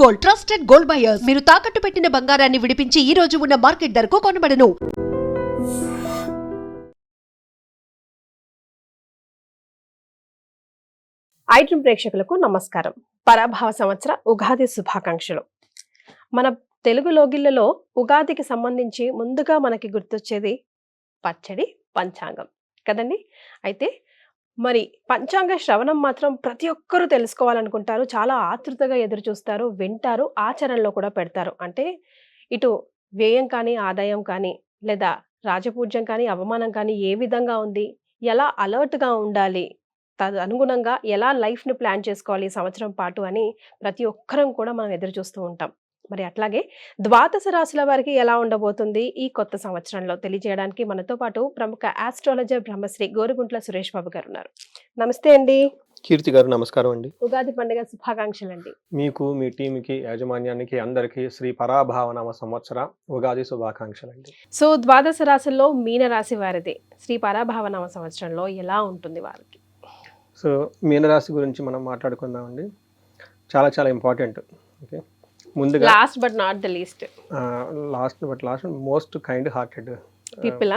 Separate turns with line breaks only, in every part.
Gold, trusted gold buyers. మీరు తాకట్టు పెట్టిన బంగారాన్ని విడిపించి ఈ రోజు ఉన్న మార్కెట్ ధరకు కొనబడను.
ఐడ్రీమ్ ప్రేక్షకులకు నమస్కారం. పరాభవ సంవత్సర ఉగాది శుభాకాంక్షలు. మన తెలుగు లోగిళ్లలో ఉగాదికి సంబంధించి ముందుగా మనకి గుర్తొచ్చేది పచ్చడి, పంచాంగం కదండి. అయితే మరి పంచాంగ శ్రవణం మాత్రం ప్రతి ఒక్కరూ తెలుసుకోవాలనుకుంటారు, చాలా ఆతృతగా ఎదురు చూస్తారు, వింటారు, ఆచరణలో కూడా పెడతారు. అంటే ఇటు వ్యయం కానీ, ఆదాయం కానీ, లేదా రాజపూజ్యం కానీ, అవమానం కానీ ఏ విధంగా ఉంది, ఎలా అలర్ట్గా ఉండాలి, అనుగుణంగా ఎలా లైఫ్ని ప్లాన్ చేసుకోవాలి ఈ సంవత్సరం పాటు అని ప్రతి ఒక్కరం కూడా మనం ఎదురు చూస్తూ ఉంటాం. మరి అట్లాగే ద్వాదశ రాశుల వారికి ఎలా ఉండబోతుంది ఈ కొత్త సంవత్సరంలో తెలియజేయడానికి మనతో పాటు ప్రముఖ ఆస్ట్రాలజర్ బ్రహ్మశ్రీ గోరుగుంట్ల సురేష్ బాబు గారు ఉన్నారు. నమస్తే అండి.
కీర్తి గారు నమస్కారం అండి.
ఉగాది పండుగ శుభాకాంక్షలు అండి.
మీకు, మీ టీంకి, యాజమాన్యానికి అందరికీ శ్రీ పరాభావనామ సంవత్సర ఉగాది శుభాకాంక్షలు అండి.
సో ద్వాదశ రాశుల్లో మీన రాశి వారిది శ్రీ పరాభావనామ సంవత్సరంలో ఎలా ఉంటుంది వారికి?
సో మీనరాశి గురించి మనం మాట్లాడుకుందామండి. చాలా చాలా ఇంపార్టెంట్. ఓకే, ముందుగా
last but not the least,
last most kind hearted people.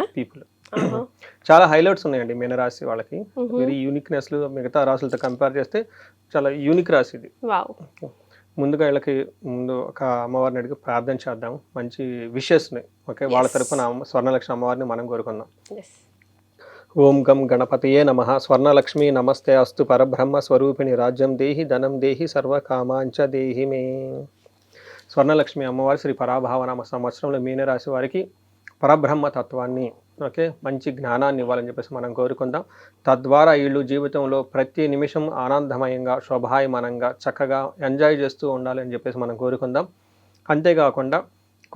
చాలా హైలైట్స్ ఉన్నాయండి మీనరాశి వాళ్ళకి. వెరీ యూనిక్నెస్ మిగతా రాశులతో కంపేర్ చేస్తే చాలా యూనిక్ రాశి ఇది. ముందుగా వీళ్ళకి ముందు ఒక అమ్మవారిని అడిగి ప్రార్థన చేద్దాం, మంచి విషెస్ని. ఓకే, వాళ్ళ తరపున స్వర్ణలక్ష్మి అమ్మవారిని మనం కోరుకుందాం. ఓం గం గణపతయే నమః. స్వర్ణలక్ష్మి నమస్తే అస్తు. పరబ్రహ్మ స్వరూపిణి రాజ్యం దేహి ధనం దేహి సర్వకామాంచ దేహి మే. స్వర్ణలక్ష్మి అమ్మవారి శ్రీ పరాభావనామ సంవత్సరంలో మీనరాశి వారికి పరబ్రహ్మ తత్వాన్ని, ఓకే, మంచి జ్ఞానాన్ని ఇవ్వాలని చెప్పేసి మనం కోరుకుందాం. తద్వారా వీళ్ళు జీవితంలో ప్రతి నిమిషం ఆనందమయంగా, శోభాయమానంగా, చక్కగా ఎంజాయ్ చేస్తూ ఉండాలని చెప్పేసి మనం కోరుకుందాం. అంతేకాకుండా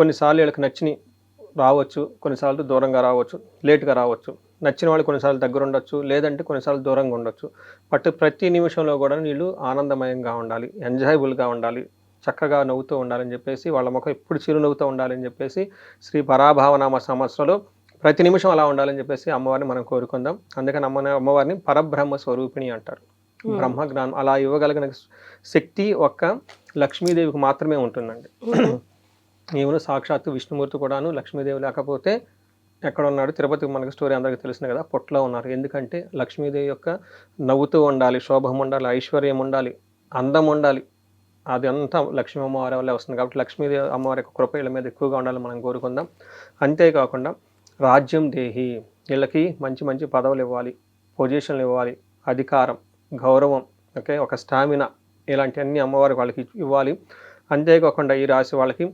కొన్నిసార్లు వీళ్ళకి నచ్చిని రావచ్చు, కొన్నిసార్లు దూరంగా రావచ్చు, లేట్గా రావచ్చు. నచ్చిన వాళ్ళు కొన్నిసార్లు దగ్గర ఉండొచ్చు, లేదంటే కొన్నిసార్లు దూరంగా ఉండొచ్చు. బట్ ప్రతి నిమిషంలో కూడా వీళ్ళు ఆనందమయంగా ఉండాలి, ఎంజాయబుల్గా ఉండాలి, చక్కగా నవ్వుతూ ఉండాలని చెప్పేసి, వాళ్ళ ముఖం ఎప్పుడు చిరునవ్వుతూ ఉండాలని చెప్పేసి శ్రీ పరాభావనామ సంవత్సరంలో ప్రతి నిమిషం అలా ఉండాలని చెప్పేసి అమ్మవారిని మనం కోరుకుందాం. అందుకని అమ్మవారిని పరబ్రహ్మ స్వరూపిణి అంటారు. బ్రహ్మ జ్ఞానం అలా ఇవ్వగలిగిన శక్తి ఒక్క లక్ష్మీదేవికి మాత్రమే ఉంటుందండి. ఈమెను సాక్షాత్తు విష్ణుమూర్తి కూడాను లక్ష్మీదేవి లేకపోతే ఎక్కడ ఉన్నాడు? తిరుపతి మనకు స్టోరీ అందరికీ తెలిసింది కదా, పొట్టలో ఉన్నారు. ఎందుకంటే లక్ష్మీదేవి యొక్క నవ్వుతూ ఉండాలి, శోభం ఉండాలి, ఐశ్వర్యం ఉండాలి, అందం ఉండాలి. అది అంతా లక్ష్మీ అమ్మవారి వల్లే వస్తుంది. కాబట్టి లక్ష్మీదేవి అమ్మవారి యొక్క కృప వీళ్ళ మీద ఎక్కువగా ఉండాలని మనం కోరుకుందాం. అంతేకాకుండా రాజ్యం దేహి, వీళ్ళకి మంచి మంచి పదవులు ఇవ్వాలి, పొజిషన్లు ఇవ్వాలి, అధికారం, గౌరవం, ఓకే, ఒక స్టామినా, ఇలాంటివన్నీ అమ్మవారికి వాళ్ళకి ఇవ్వాలి. అంతేకాకుండా ఈ రాశి వాళ్ళకి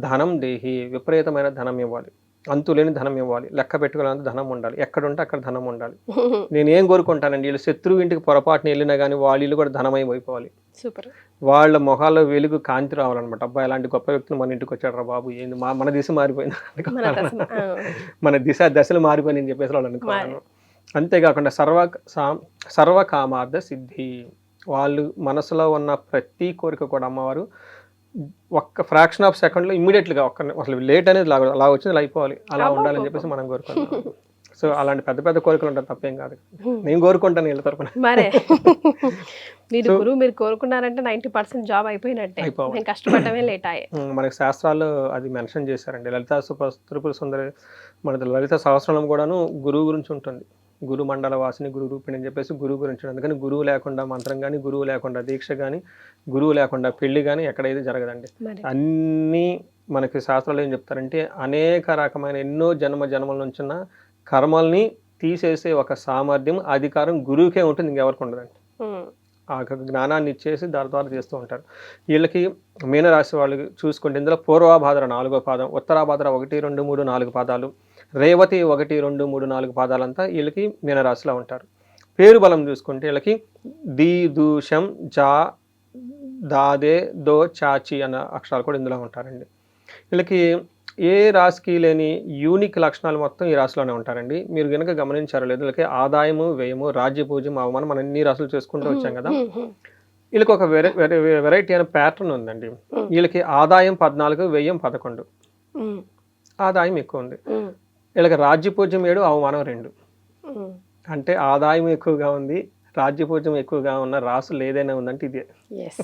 ధనం దేహి, విపరీతమైన ధనం ఇవ్వాలి, అంతులేని ధనం ఇవ్వాలి, లెక్క పెట్టుకునేంత ధనం ఉండాలి, ఎక్కడుంటే అక్కడ ధనం ఉండాలి. నేను ఏం కోరుకుంటానండి, వీళ్ళు శత్రువు ఇంటికి పొరపాటున వెళ్ళినా కానీ వాళ్ళు కూడా ధనమయమైపోవాలి. వాళ్ళ మొహాల్లో వెలుగు, కాంతి రావాలన్నమాట. అబ్బా ఇలాంటి గొప్ప వ్యక్తులు మన ఇంటికి వచ్చాడు రా బాబు, ఏంది మన దిశ మారిపోయింది, మన దశలు మారిపోయింది అని చెప్పేసి వాళ్ళు అనుకోవాలి. అంతేకాకుండా సర్వకామార్థ సిద్ధి, వాళ్ళు మనసులో ఉన్న ప్రతి కోరిక కూడా అమ్మవారు ఒక్క ఫ్రాక్షన్ ఆఫ్ సెకండ్లో ఇమ్మీడియట్గా అసలు లేట్ అనేది అలా వచ్చింది అలా అయిపోవాలి, అలా ఉండాలని చెప్పేసి మనం కోరుకుంటాం. సో అలాంటి పెద్ద పెద్ద కోరికలు ఉంటాయి, తప్పేం కాదు. నేను కోరుకుంటాను వీళ్ళ తరపున.
మరే మీరు కోరుకున్నారంటే 90% జాబ్ అయిపోయినట్టే, కష్టపడమే లేట్ అయ్యే.
మనకి శాస్త్రాల్లో అది మెన్షన్ చేశారండి. లలితా త్రిపుర సుందరి, మన లలిత సహస్రనామం కూడాను గురువు గురించి ఉంటుంది. గురు మండల వాసిని గురు రూపిణి అని చెప్పేసి గురువు గురించి. అందుకని గురువు లేకుండా మంత్రం కానీ, గురువు లేకుండా దీక్ష కానీ, గురువు లేకుండా పెళ్లి కానీ ఎక్కడైతే జరగదండి. అన్నీ మనకి శాస్త్రాలు ఏం చెప్తారంటే, అనేక రకమైన ఎన్నో జన్మల నుంచి కర్మల్ని తీసేసే ఒక సామర్థ్యం, అధికారం గురువుకే ఉంటుంది, ఇంకెవరికి ఉండదండి. ఆ జ్ఞానాన్ని ఇచ్చేసి దాని ద్వారా చేస్తూ ఉంటారు. వీళ్ళకి మీనరాశి వాళ్ళు చూసుకుంటే ఇందులో పూర్వాభాద్ర 4వ పాదం, ఉత్తరాభాద్ర 1, 2, 3, 4 పాదాలు, రేవతి 1, 2, 3, 4 పాదాలంతా వీళ్ళకి మీనరాశిలో ఉంటారు. పేరు బలం చూసుకుంటే వీళ్ళకి ది, దూషం, జా, దాదే, దో, చాచి అన్న అక్షరాలు కూడా ఇందులో ఉంటారండి. వీళ్ళకి ఏ రాశికి లేని యూనిక్ లక్షణాలు మొత్తం ఈ రాశిలోనే ఉంటారండి. మీరు కనుక గమనించారో లేదు, వీళ్ళకి ఆదాయము, వ్యయము, రాజ్యపూజ్యం, అవమానం మనం ఎన్ని రాశులు చేసుకుంటూ వచ్చాం కదా. వీళ్ళకి ఒక వెరైటీ అయిన ప్యాటర్న్ ఉందండి. వీళ్ళకి ఆదాయం 14, వ్యయం 11. ఆదాయం ఎక్కువ ఉంది. వీళ్ళకి రాజ్యపూజ్యం 7, అవమానం 2. అంటే ఆదాయం ఎక్కువగా ఉంది, రాజ్యపూజ్యం ఎక్కువగా ఉన్న రాసులు ఏదైనా ఉందంటే ఇదే.
ఎస్.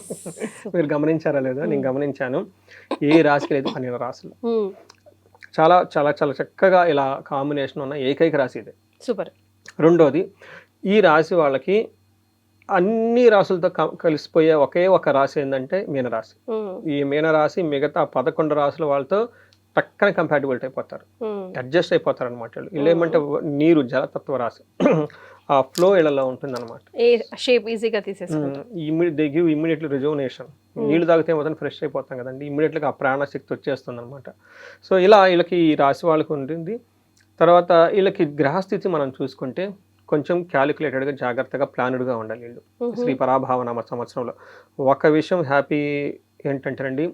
మీరు గమనించారా లేదో, నేను గమనించాను. ఏ రాశికి లేదు 12 రాసులు. చాలా చాలా చాలా చక్కగా ఇలా కాంబినేషన్ ఉన్న ఏకైక రాశి ఇదే.
సూపర్.
రెండోది, ఈ రాశి వాళ్ళకి అన్ని రాసులతో కలిసిపోయే ఒకే ఒక రాశి ఏంటంటే మీనరాశి. ఈ మీనరాశి మిగతా 11 రాసుల వాళ్ళతో పక్కన కంపాటిబిలిటీ అయిపోతారు, అడ్జస్ట్ అయిపోతారు అనమాట. వీళ్ళు ఏమంటే నీరు జలతత్వ రాశి, ఆ ఫ్లో ఇళ్లలో ఉంటుంది అనమాట. ఇమ్మీడియట్లీ రిజర్వనేషన్. నీళ్ళు తాగితే మొత్తం ఫ్రెష్ అయిపోతాం కదండి, ఇమ్మీడియట్గా ఆ ప్రాణశక్తి వచ్చేస్తుంది అనమాట. సో ఇలా వీళ్ళకి ఈ రాశి వాళ్ళకి ఉంటుంది. తర్వాత వీళ్ళకి గ్రహస్థితి మనం చూసుకుంటే కొంచెం క్యాలిక్యులేటెడ్గా జాగ్రత్తగా ప్లాన్డ్గా ఉండాలి వీళ్ళు. శ్రీ పరాభావనామ సంవత్సరంలో ఒక విషయం హ్యాపీ ఏంటంటేనండి,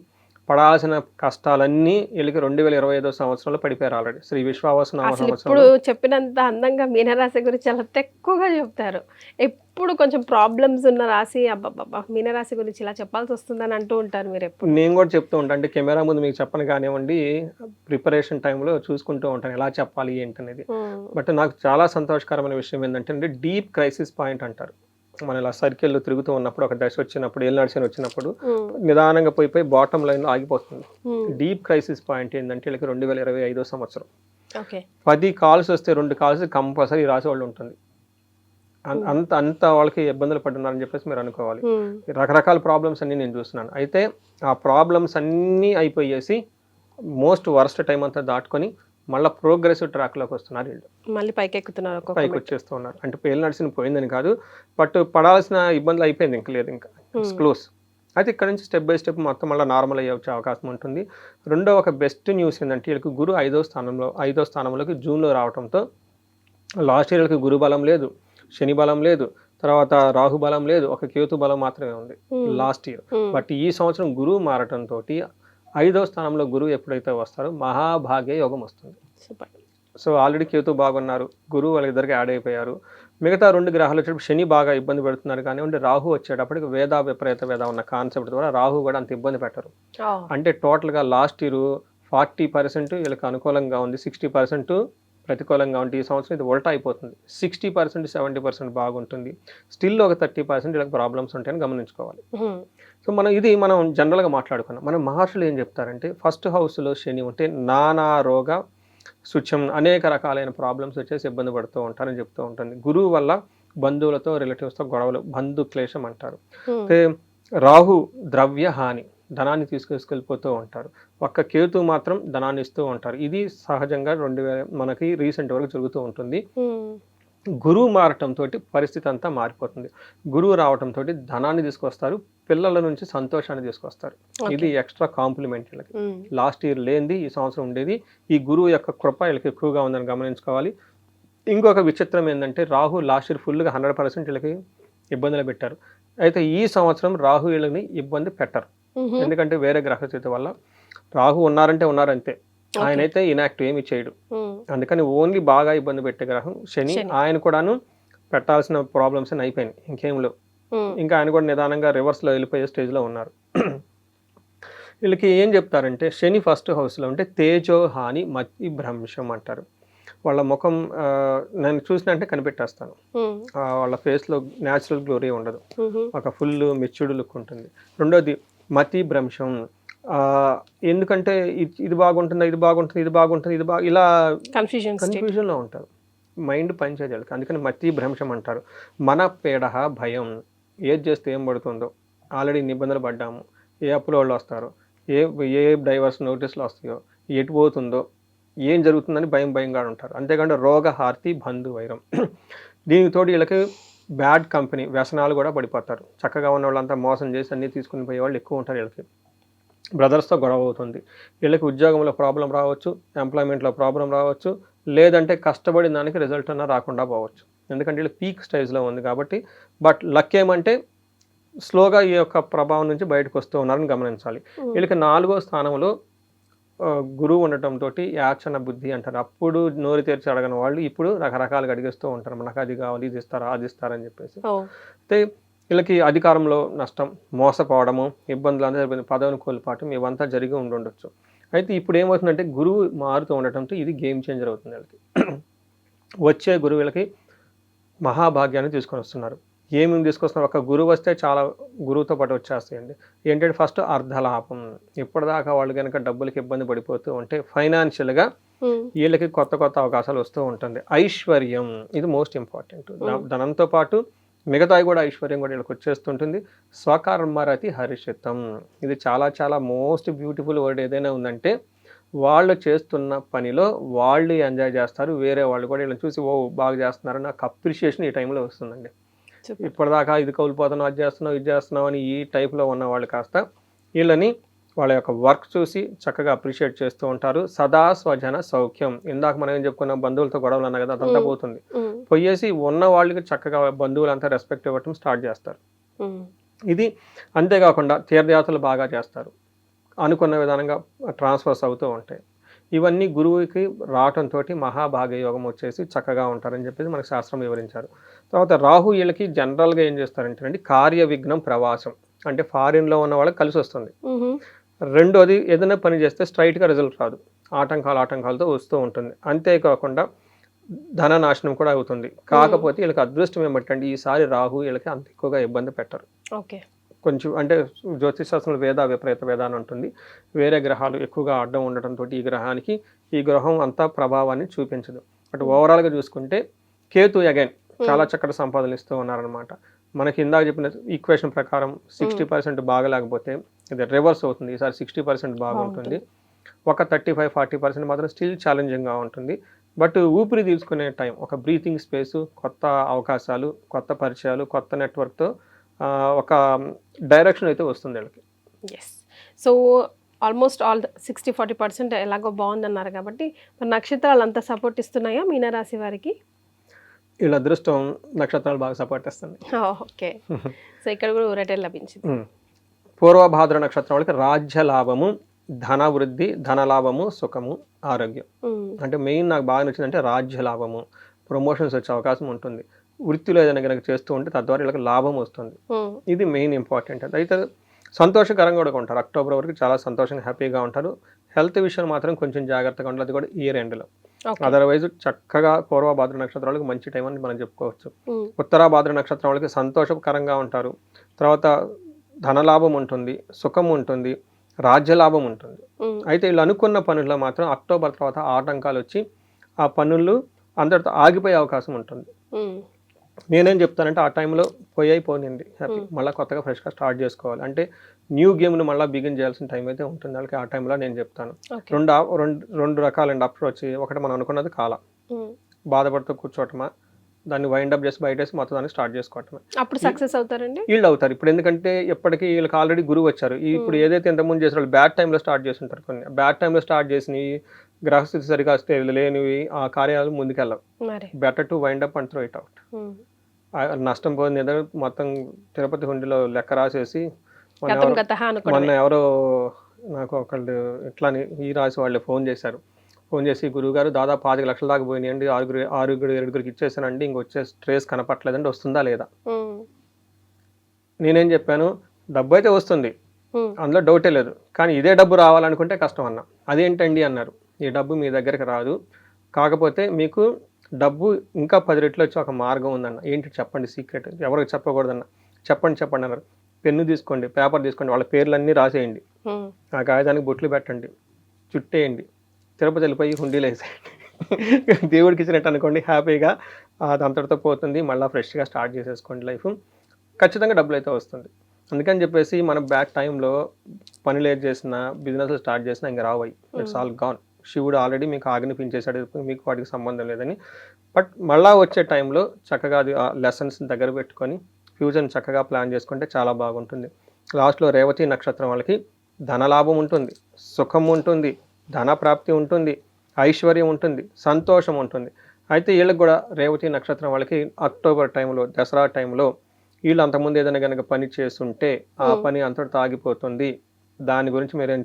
పడాల్సిన కష్టాలన్నీ వీళ్ళకి 2025 సంవత్సరంలో పడిపోయారు ఆల్రెడీ. శ్రీ విశ్వావసనామ సంవత్సరం.
ఇప్పుడు చెప్పినంత అందంగా మీనరాశి గురించి చాలా తక్కువగా చెప్తారు. ఎప్పుడు కొంచెం ప్రాబ్లమ్స్ ఉన్న రాశి, అబ్బాబ్బా మీనరాశి గురించి ఇలా చెప్పాల్సి వస్తుందని అంటూ ఉంటారు మీరు ఎప్పుడు.
నేను కూడా చెప్తూ ఉంటాను, అంటే కెమెరా ముందు మీకు చెప్పను కానివ్వండి, ప్రిపరేషన్ టైంలో చూసుకుంటూ ఉంటాను ఎలా చెప్పాలి ఏంటనేది. బట్ నాకు చాలా సంతోషకరమైన విషయం ఏంటంటే డీప్ క్రైసిస్ పాయింట్ అంటారు. మనం ఇలా సర్కిల్లో తిరుగుతూ ఉన్నప్పుడు, ఒక దశ వచ్చినప్పుడు, ఏళ్ళు నడిచిన వచ్చినప్పుడు నిదానంగా పోయి బాటమ్ లైన్లో ఆగిపోతుంది. డీప్ క్రైసిస్ పాయింట్ ఏంటంటే వీళ్ళకి 2025 సంవత్సరం. 10 కాల్స్ వస్తే 2 కాల్స్ కంపల్సరీ రాసే వాళ్ళు ఉంటుంది. అంత వాళ్ళకి ఇబ్బందులు పడుతున్నారని చెప్పేసి మీరు అనుకోవాలి. రకరకాల ప్రాబ్లమ్స్ అన్నీ నేను చూస్తున్నాను. అయితే ఆ ప్రాబ్లమ్స్ అన్నీ అయిపోయేసి మోస్ట్ వర్స్ట్ టైం అంతా దాటుకొని మళ్ళీ ప్రోగ్రెసివ్ ట్రాక్లోకి వస్తున్నారు వీళ్ళు.
మళ్ళీ పైకి
వచ్చేస్తూ ఉన్నారు. అంటే పేర్లు నడిచిన పోయిందని కాదు, బట్ పడాల్సిన ఇబ్బందులు అయిపోయింది, ఇంకా లేదు, ఇంకా క్లోజ్. అయితే ఇక్కడ నుంచి స్టెప్ బై స్టెప్ మొత్తం మళ్ళీ నార్మల్ అయ్యే వచ్చే అవకాశం ఉంటుంది. రెండో ఒక బెస్ట్ న్యూస్ ఏంటంటే వీళ్ళకి గురు 5వ స్థానంలోకి జూన్లో రావడంతో, లాస్ట్ ఇయర్ వీళ్ళకి గురు బలం లేదు, శని బలం లేదు, తర్వాత రాహు బలం లేదు, ఒక కేతు బలం మాత్రమే ఉంది లాస్ట్ ఇయర్. బట్ ఈ సంవత్సరం గురువు మారటంతో 5వ స్థానంలో గురువు ఎప్పుడైతే వస్తారో మహాభాగ్య యోగం వస్తుంది. సో ఆల్రెడీ కేతు బాగున్నారు, గురువు వాళ్ళిద్దరికి యాడ్ అయిపోయారు. మిగతా 2 గ్రహాలు వచ్చేటప్పుడు శని బాగా ఇబ్బంది పెడుతున్నారు కానివ్వండి, రాహు వచ్చేటప్పటికి విపరీత వేద ఉన్న కాన్సెప్ట్ ద్వారా రాహు కూడా అంత ఇబ్బంది పెట్టరు. అంటే టోటల్గా లాస్ట్ ఇయర్ 40% వీళ్ళకి అనుకూలంగా ఉంది, 60% ప్రతికూలంగా ఉంటే ఈ సంవత్సరం ఇది ఉల్టా అయిపోతుంది. 60% 70% బాగుంటుంది. స్టిల్ ఒక 30% వీళ్ళకి ప్రాబ్లమ్స్ ఉంటాయని గమనించుకోవాలి. సో మనం జనరల్గా మాట్లాడుకున్నాం. మన మహర్షులు ఏం చెప్తారంటే, ఫస్ట్ హౌస్లో శని ఉంటే నానా రోగ శుచ్యం అనేక రకాలైన ప్రాబ్లమ్స్ వచ్చేసి ఇబ్బంది పడుతూ ఉంటారని చెప్తూ ఉంటుంది. గురువు వల్ల బంధువులతో రిలేటివ్స్తో గొడవలు, బంధు క్లేశం అంటారు. రాహు ద్రవ్య హాని, ధనాన్ని తీసుకెళ్ళిపోతూ ఉంటారు. ఒక్క కేతు మాత్రం ధనాన్ని ఇస్తూ ఉంటారు. ఇది సహజంగా మనకి రీసెంట్ వరకు జరుగుతూ ఉంటుంది. గురువు మారటంతో పరిస్థితి అంతా మారిపోతుంది. గురువు రావటంతో ధనాన్ని తీసుకొస్తారు, పిల్లల నుంచి సంతోషాన్ని తీసుకొస్తారు. ఇది ఎక్స్ట్రా కాంప్లిమెంట్ వీళ్ళకి. లాస్ట్ ఇయర్ లేనిది ఈ సంవత్సరం ఉండేది. ఈ గురువు యొక్క కృప వీళ్ళకి ఎక్కువగా ఉందని గమనించుకోవాలి. ఇంకొక విచిత్రం ఏంటంటే, రాహు లాస్ట్ ఇయర్ ఫుల్గా 100% వీళ్ళకి ఇబ్బందులు పెట్టారు. అయితే ఈ సంవత్సరం రాహు వీళ్ళని ఇబ్బంది పెట్టరు. ఎందుకంటే వేరే గ్రహస్థితి వల్ల రాహు ఉన్నారంటే ఉన్నారంతే, ఆయనైతే ఇనాక్టివ్ ఏమి చేయడు. అందుకని ఓన్లీ బాగా ఇబ్బంది పెట్టే గ్రహం శని. ఆయన కూడాను పెట్టాల్సిన ప్రాబ్లమ్స్ అని అయిపోయినాయి, ఇంకేం లేవు. ఇంకా ఆయన కూడా నిదానంగా రివర్స్లో వెళ్ళిపోయే స్టేజ్లో ఉన్నారు. వీళ్ళకి ఏం చెప్తారంటే, శని ఫస్ట్ హౌస్లో ఉంటే తేజో హాని మతి భ్రంశం అంటారు. వాళ్ళ ముఖం నేను చూసినట్టే కనిపెట్టేస్తాను. వాళ్ళ ఫేస్లో న్యాచురల్ గ్లోరీ ఉండదు, ఒక ఫుల్ మెచ్యూర్డ్ లుక్ ఉంటుంది. రెండోది మతి భ్రంశం. ఎందుకంటే ఇది బాగుంటుంది, ఇది బాగుంటుంది, ఇది బాగుంటుంది, ఇలా కన్ఫ్యూజన్లో ఉంటారు. మైండ్ పనిచేయాలి. అందుకని మతి భ్రంశం అంటారు. మన పేడ భయం, ఏది చేస్తే ఏం పడుతుందో, ఆల్రెడీ నిబంధనలు పడ్డాము, ఏ అప్పుల వాళ్ళు వస్తారో, ఏ డైవర్స్ నోటీసులు వస్తాయో, ఎటు పోతుందో, ఏం జరుగుతుందని భయంగా ఉంటారు. అంతేకాకుండా రోగ హార్తి బంధు వైరం. దీనితో వీళ్ళకి బ్యాడ్ కంపెనీ వ్యసనాలు కూడా పడిపోతారు. చక్కగా ఉన్న వాళ్ళంతా మోసం చేసి అన్నీ తీసుకుని పోయే వాళ్ళు ఎక్కువ ఉంటారు. వీళ్ళకి బ్రదర్స్తో గొడవ అవుతుంది. వీళ్ళకి ఉద్యోగంలో ప్రాబ్లం రావచ్చు, ఎంప్లాయ్మెంట్లో ప్రాబ్లం రావచ్చు, లేదంటే కష్టపడిన దానికి రిజల్ట్ అన్నా రాకుండా పోవచ్చు. ఎందుకంటే వీళ్ళు పీక్ స్టేజ్లో ఉంది కాబట్టి. బట్ లక్ ఏమంటే స్లోగా ఈ యొక్క ప్రభావం నుంచి బయటకు వస్తూ ఉన్నారని గమనించాలి. వీళ్ళకి 4వ స్థానంలో గురువు ఉండటంతో యాచన బుద్ధి అంటారు. అప్పుడు నోరు తెరిచి అడగని వాళ్ళు ఇప్పుడు రకరకాలుగా అడిగేస్తూ ఉంటారు, మనకు అది కావాలి, ఇది ఇస్తారా, అది ఇస్తారని చెప్పేసి. అయితే వీళ్ళకి అధికారంలో నష్టం, మోసపోవడము, ఇబ్బందులు అంతా జరిగింది, పదవిని కోల్పోవటం, ఇవంతా జరిగి ఉండొచ్చు. అయితే ఇప్పుడు ఏమవుతుందంటే గురువు మారుతూ ఉండటంతో ఇది గేమ్ చేంజర్ అవుతుంది వీళ్ళకి. వచ్చే గురువు వీళ్ళకి మహాభాగ్యాన్ని తీసుకొని వస్తున్నారు. ఏమేమి తీసుకొస్తున్నారు, ఒక గురువు వస్తే చాలా గురువుతో పాటు వచ్చేస్తాయండి. ఏంటంటే ఫస్ట్ అర్ధలాభం. ఇప్పటిదాకా వాళ్ళు కనుక డబ్బులకి ఇబ్బంది పడిపోతూ ఉంటే ఫైనాన్షియల్గా వీళ్ళకి కొత్త కొత్త అవకాశాలు వస్తూ ఉంటుంది. ఐశ్వర్యం ఇది మోస్ట్ ఇంపార్టెంట్. ధనంతో పాటు మిగతాయి కూడా ఐశ్వర్యం కూడా వీళ్ళకి వచ్చేస్తుంటుంది. స్వకర్మరతి హర్షితం ఇది చాలా చాలా మోస్ట్ బ్యూటిఫుల్ వర్డ్ ఏదైనా ఉందంటే వాళ్ళు చేస్తున్న పనిలో వాళ్ళు ఎంజాయ్ చేస్తారు, వేరే వాళ్ళు కూడా వీళ్ళని చూసి ఓ బాగా చేస్తున్నారు నాకు అప్రిషియేషన్ ఈ టైంలో వస్తుందండి. ఇప్పటిదాకా ఇది కోల్పోతున్నావు, అది చేస్తున్నావు, ఇది చేస్తున్నావు అని ఈ టైప్లో ఉన్న వాళ్ళు కాస్త వీళ్ళని వాళ్ళ యొక్క వర్క్ చూసి చక్కగా అప్రిషియేట్ చేస్తూ ఉంటారు. సదా స్వజన సౌఖ్యం. ఇందాక మనం ఏం చెప్పుకున్నాం, బంధువులతో గొడవలు అన్నా కదా, అదంతా పోతుంది. పోయేసి ఉన్న వాళ్ళకి చక్కగా బంధువులంతా రెస్పెక్ట్ ఇవ్వటం స్టార్ట్ చేస్తారు. ఇది అంతేకాకుండా తీర్థయాత్రలు బాగా చేస్తారు, అనుకున్న విధానంగా ట్రాన్స్ఫర్స్ అవుతూ ఉంటాయి. ఇవన్నీ గురువుకి రావటంతో మహాభాగ్యయోగం వచ్చేసి చక్కగా ఉంటారని చెప్పేసి మనకు శాస్త్రం వివరించారు. తర్వాత రాహు వీళ్ళకి జనరల్గా ఏం చేస్తారంటే కార్య విఘ్నం ప్రవాసం, అంటే ఫారిన్లో ఉన్న వాళ్ళకి కలిసి వస్తుంది. రెండోది ఏదైనా పని చేస్తే స్ట్రైట్గా రిజల్ట్ రాదు, ఆటంకాలతో వస్తూ ఉంటుంది. అంతేకాకుండా ధన నాశనం కూడా అవుతుంది. కాకపోతే వీళ్ళకి అదృష్టం ఏమిటంటే ఈసారి రాహు వీళ్ళకి అంత ఎక్కువగా ఇబ్బంది పెట్టరు.
ఓకే,
కొంచెం అంటే జ్యోతిష్ శాస్త్రంలో విపరీత వేదాన్ని ఉంటుంది. వేరే గ్రహాలు ఎక్కువగా అడ్డం ఉండటంతో ఈ గ్రహానికి ఈ గ్రహం అంతా ప్రభావాన్ని చూపించదు. బట్ ఓవరాల్గా చూసుకుంటే కేతు అగైన్ చాలా చక్కటి సంపాదనలు ఇస్తూ ఉన్నారనమాట. మనకి ఇందాక చెప్పిన ఈక్వేషన్ ప్రకారం 60% బాగలేకపోతే ఇది రివర్స్ అవుతుంది. ఈసారి 60% బాగుంటుంది. ఒక 35-40% మాత్రం స్టిల్ ఛాలెంజింగ్గా ఉంటుంది. బట్ ఊపిరి తీసుకునే టైం, ఒక బ్రీతింగ్ స్పేసు, కొత్త అవకాశాలు, కొత్త పరిచయాలు, కొత్త నెట్వర్క్తో ఒక డైరెక్షన్ అయితే వస్తుంది వీళ్ళకి.
ఎస్. సో ఆల్మోస్ట్ ఆల్ 60-40% ఎలాగో బాగుందన్నారు కాబట్టి మరి నక్షత్రాలు అంతా సపోర్ట్ ఇస్తున్నాయా మీనరాశి వారికి?
వీళ్ళ అదృష్టం నక్షత్రాలు బాగా సపోర్ట్ ఇస్తుంది.
ఓకే, సో ఇక్కడ కూడా ఊరటే లభించింది.
పూర్వభాద్ర నక్షత్రం వాళ్ళకి రాజ్య లాభము, ధన వృద్ధి, ధనలాభము, సుఖము, ఆరోగ్యం. అంటే మెయిన్ నాకు బాగా నచ్చిందంటే రాజ్య లాభము, ప్రమోషన్స్ వచ్చే అవకాశం ఉంటుంది. వృత్తిలో ఏదైనా కనుక చేస్తూ ఉంటే తద్వారా వీళ్ళకి లాభం వస్తుంది. ఇది మెయిన్ ఇంపార్టెంట్. అయితే సంతోషకరంగా కూడా ఉంటారు. అక్టోబర్ వరకు చాలా సంతోషంగా హ్యాపీగా ఉంటారు. హెల్త్ విషయం మాత్రం కొంచెం జాగ్రత్తగా ఉండాలి, అది కూడా ఇయర్ ఎండ్లో. అదర్వైజ్ చక్కగా పూర్వభాద్ర నక్షత్రం వాళ్ళకి మంచి టైం అని మనం చెప్పుకోవచ్చు. ఉత్తరాభాద్ర నక్షత్రం వాళ్ళకి సంతోషకరంగా ఉంటారు. తర్వాత ధనలాభం ఉంటుంది, సుఖం ఉంటుంది, రాజ్యలాభం ఉంటుంది. అయితే వీళ్ళు అనుకున్న పనుల్లో మాత్రం అక్టోబర్ తర్వాత ఆటంకాలు వచ్చి ఆ పనులు అందరితో ఆగిపోయే అవకాశం ఉంటుంది. నేనేం చెప్తానంటే ఆ టైంలో పోనింది హ్యాపీ, మళ్ళీ కొత్తగా ఫ్రెష్గా స్టార్ట్ చేసుకోవాలి. అంటే న్యూ గేమ్ను మళ్ళీ బిగిన్ చేయాల్సిన టైం అయితే ఉంటుంది వాళ్ళకి. ఆ టైంలో నేను చెప్తాను రెండు రకాలండి అప్రోచ్. ఒకటి మనం అనుకున్నది కాల బాధపడుతూ కూర్చోవటమా, దాన్ని వైండ్ అప్ చేసి బయటేసి మొత్తం దాన్ని స్టార్ట్ చేసుకోవటమే.
అప్పుడు సక్సెస్ అవుతారండి,
వీళ్ళు అవుతారు. ఇప్పుడు ఎందుకంటే ఎప్పటికీ వీళ్ళకి ఆల్రెడీ గురువు వచ్చారు. ఇప్పుడు ఏదైతే ఇంతకుముందు చేసిన వాళ్ళు బ్యాడ్ టైంలో స్టార్ట్ చేసి ఉంటారు, కొన్ని బ్యాడ్ టైంలో స్టార్ట్ చేసినవి గ్రహస్థితి సరిగా వస్తే లేనివి ఆ కార్యాలు ముందుకెళ్ళవు. Better to wind up and throw it out. నష్టం పోయింది ఏదో మొత్తం తిరుపతి హుండీలో లెక్క రాసేసి మొన్న ఎవరో నాకు ఒకళ్ళు ఇట్లాని ఈ రాసి వాళ్ళే ఫోన్ చేసి గురువుగారు దాదాపు 5 లక్షల దాకా పోయినాయండి, 6-7 ఇచ్చేసానండి, ఇంకొచ్చే ట్రేస్ కనపట్లేదండి, వస్తుందా లేదా? నేనేం చెప్పాను, డబ్బు అయితే వస్తుంది, అందులో డౌటే లేదు, కానీ ఇదే డబ్బు రావాలనుకుంటే కష్టం అన్నా. అదేంటండి అన్నారు, ఈ డబ్బు మీ దగ్గరికి రాదు, కాకపోతే మీకు డబ్బు ఇంకా 10 రెట్లు వచ్చి ఒక మార్గం ఉందన్న. ఏంటి చెప్పండి, సీక్రెట్, ఎవరికి చెప్పకూడదన్న. చెప్పండి అన్నారు. పెన్ను తీసుకోండి, పేపర్ తీసుకోండి, వాళ్ళ పేర్లన్నీ రాసేయండి, ఆ కాగితానికి బొట్లు పెట్టండి, చుట్టేయండి, తిరుపతి వెళ్ళిపోయి హుండీలో వేసేయండి, దేవుడికి ఇచ్చినట్టు అనుకోండి, హ్యాపీగా అది అంతటితో పోతుంది, మళ్ళీ ఫ్రెష్గా స్టార్ట్ చేసేసుకోండి లైఫ్, ఖచ్చితంగా డబ్బులు అయితే వస్తుంది. అందుకని చెప్పేసి మనం బ్యాక్ టైంలో పనులు ఏది చేసినా, బిజినెస్లు స్టార్ట్ చేసినా ఇంకా రావాయి, ఇట్స్ ఆల్ గాన్. శివుడు ఆల్రెడీ మీకు ఆజ్ఞాపించేశాడు, మీకు వాటికి సంబంధం లేదని. బట్ మళ్ళా వచ్చే టైంలో చక్కగా అది లెసన్స్ దగ్గర పెట్టుకొని ఫ్యూచర్ని చక్కగా ప్లాన్ చేసుకుంటే చాలా బాగుంటుంది. లాస్ట్లో రేవతి నక్షత్రం వాళ్ళకి ధనలాభం ఉంటుంది, సుఖం ఉంటుంది, ధన ప్రాప్తి ఉంటుంది, ఐశ్వర్యం ఉంటుంది, సంతోషం ఉంటుంది. అయితే వీళ్ళకి కూడా రేవతి నక్షత్రం వాళ్ళకి అక్టోబర్ టైంలో, దసరా టైంలో వీళ్ళు అంతకుముందు ఏదైనా కనుక పని చేస్తుంటే ఆ పని అంతటితో ఆగిపోతుంది. దాని గురించి మీరేం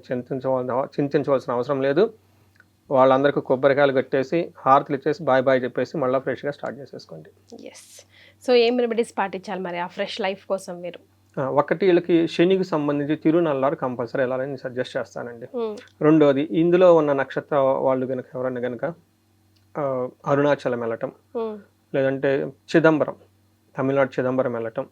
చింతించవలసిన అవసరం లేదు. వాళ్ళందరికీ కొబ్బరికాయలు కట్టేసి హారతులు ఇచ్చేసి బాయ్ చెప్పేసి మళ్ళీ ఫ్రెష్గా స్టార్ట్ చేసేసుకోండి.
ఎస్. సో ఏం రెమెడీస్ పాటించాలి మరి ఆ ఫ్రెష్ లైఫ్ కోసం మీరు?
ఒకటి, వీళ్ళకి శనికి సంబంధించి తిరునల్లారు కంపల్సరీ వెళ్ళాలని సజెస్ట్ చేస్తానండి. రెండోది, ఇందులో ఉన్న నక్షత్ర వాళ్ళు కనుక ఎవరన్నా కనుక అరుణాచలం వెళ్ళటం, లేదంటే చిదంబరం, తమిళనాడు చిదంబరం వెళ్ళటం,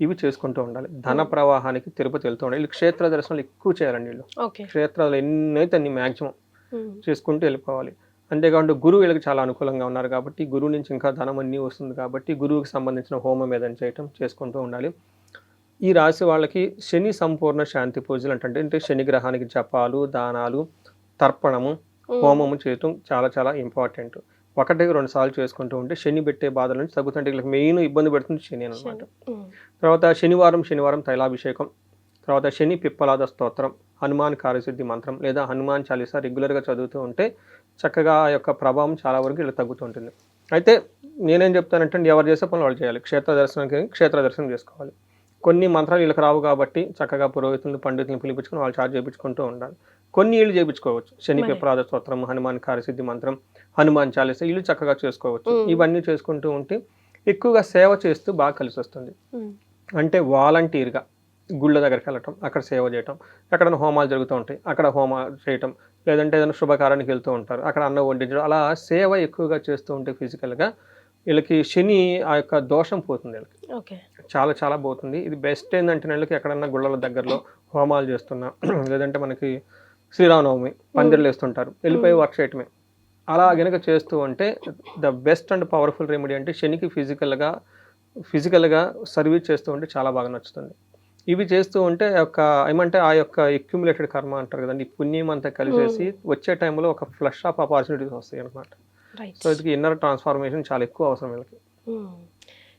ఇవి చేసుకుంటూ ఉండాలి. ధన ప్రవాహానికి తిరుపతి వెళ్తూ ఉండాలి. వీళ్ళు క్షేత్ర దర్శనాలు ఎక్కువ చేయాలండి. వీళ్ళు క్షేత్రాలు ఎన్నైతే అన్ని మ్యాక్సిమం చేసుకుంటూ వెళ్ళిపోవాలి. అంతేకాకుండా గురువు వీళ్ళకి చాలా అనుకూలంగా ఉన్నారు కాబట్టి గురువు నుంచి ఇంకా ధనం అన్నీ వస్తుంది కాబట్టి గురువుకి సంబంధించిన హోమం ఏదైనా చేయటం చేసుకుంటూ ఉండాలి. ఈ రాశి వాళ్ళకి శని సంపూర్ణ శాంతి పూజలు అంటే శని గ్రహానికి జపాలు, దానాలు, తర్పణము, హోమము చేయటం చాలా చాలా ఇంపార్టెంట్. 1-2 సార్లు చేసుకుంటూ ఉంటే శని పెట్టే బాధల నుంచి తగ్గుతుంటే వీళ్ళకి మెయిన్ ఇబ్బంది పెడుతుంది శని అనమాట. తర్వాత శనివారం తైలాభిషేకం, తర్వాత శని పిప్పలాద స్తోత్రం, హనుమాన్ కార్యసిద్ధి మంత్రం లేదా హనుమాన్ చాలీసా రెగ్యులర్గా చదువుతూ ఉంటే చక్కగా ఆ యొక్క ప్రభావం చాలా వరకు ఇలా తగ్గుతుంటుంది. అయితే నేనేం చెప్తానంటే ఎవరు చేసే పనులు వాళ్ళు చేయాలి. క్షేత్ర దర్శనం చేసుకోవాలి. కొన్ని మంత్రాలు వీళ్ళకి రావు కాబట్టి చక్కగా పురోహితులను పండితులను పిలిపించుకుని వాళ్ళు చార్జ్ చేయించుకుంటూ ఉండాలి. కొన్ని వీళ్ళు చేయించుకోవచ్చు. శని పిప్పలాద స్తోత్రం, హనుమాన్ కార్యసిద్ధి మంత్రం, హనుమాన్ చాలీసా వీళ్ళు చక్కగా చేసుకోవచ్చు. ఇవన్నీ చేసుకుంటూ ఉంటే ఎక్కువగా సేవ చేస్తూ బాగా కలిసి వస్తుంది. అంటే వాలంటీర్గా గుళ్ళ దగ్గరికి వెళ్ళటం, అక్కడ సేవ చేయటం, ఎక్కడైనా హోమాలు జరుగుతూ ఉంటాయి అక్కడ హోమాలు చేయటం, లేదంటే ఏదైనా శుభకార్యానికి వెళ్తూ ఉంటారు అక్కడ అన్నం వడ్డించడం, అలా సేవ ఎక్కువగా చేస్తూ ఉంటే ఫిజికల్గా వీళ్ళకి శని ఆ యొక్క దోషం పోతుంది. వీళ్ళకి చాలా చాలా పోతుంది. ఇది బెస్ట్ ఏంటంటే వీళ్ళకి ఎక్కడన్నా గుళ్ళల దగ్గరలో హోమాలు చేస్తున్నా, లేదంటే మనకి శ్రీరామనవమి పందిర్లు వేస్తుంటారు, వెళ్ళిపోయి వర్క్ చేయటమే. అలా గనక చేస్తూ ఉంటే the best and powerful remedy అంటే శనికి ఫిజికల్గా సర్వీస్ చేస్తూ ఉంటే చాలా బాగా నచ్చుతుంది. ఇవి చేస్తూ ఉంటే ఆ యొక్క అక్యుములేటెడ్ కర్మ అంటారు కదండి, పుణ్యం అంతా కలిసేసి వచ్చే టైంలో ఒక ఫ్లష్ ఆఫ్ ఆపర్చునిటీస్ వస్తాయి అనమాట. సో ఇది ఇన్నర్ ట్రాన్స్ఫార్మేషన్ చాలా ఎక్కువ అవసరం వీళ్ళకి.